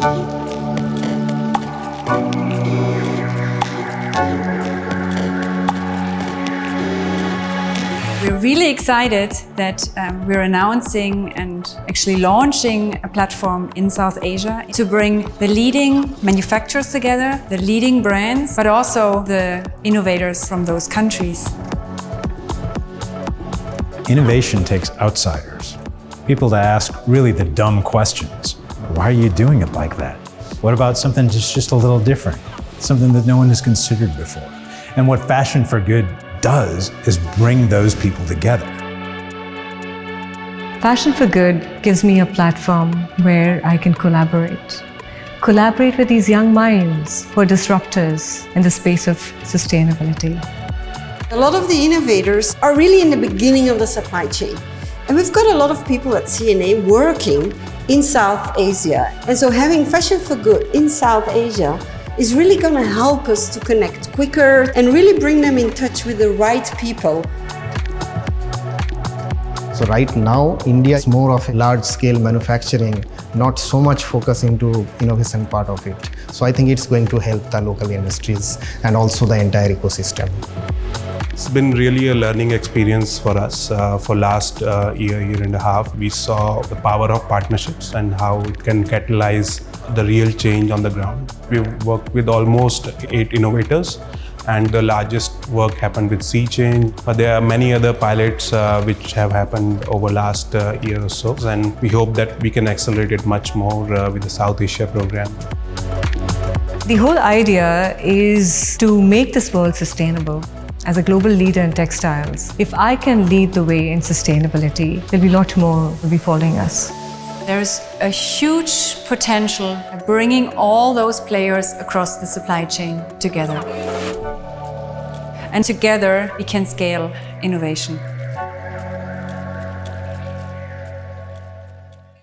We're really excited that we're announcing and actually launching a platform in South Asia to bring the leading manufacturers together, the leading brands, but also the innovators from those countries. Innovation takes outsiders, people to ask really the dumb questions. Why are you doing it like that? What about something just a little different? Something that no one has considered before. And what Fashion for Good does is bring those people together. Fashion for Good gives me a platform where I can collaborate with these young minds who are disruptors in the space of sustainability. A lot of the innovators are really in the beginning of the supply chain. And we've got a lot of people at CNA working in South Asia. And so having Fashion for Good in South Asia is really going to help us to connect quicker and really bring them in touch with the right people. So right now, India is more of a large-scale manufacturing, not so much focus into innovation part of it. So I think it's going to help the local industries and also the entire ecosystem. It's been really a learning experience for us. For last year and a half, we saw the power of partnerships and how it can catalyze the real change on the ground. We've worked with almost 8 innovators, and the largest work happened with SEACHANGE. But there are many other pilots which have happened over last year or so, and we hope that we can accelerate it much more with the South Asia program. The whole idea is to make this world sustainable. As a global leader in textiles, if I can lead the way in sustainability, there'll be a lot more will be following us. There's a huge potential of bringing all those players across the supply chain together. And together we can scale innovation.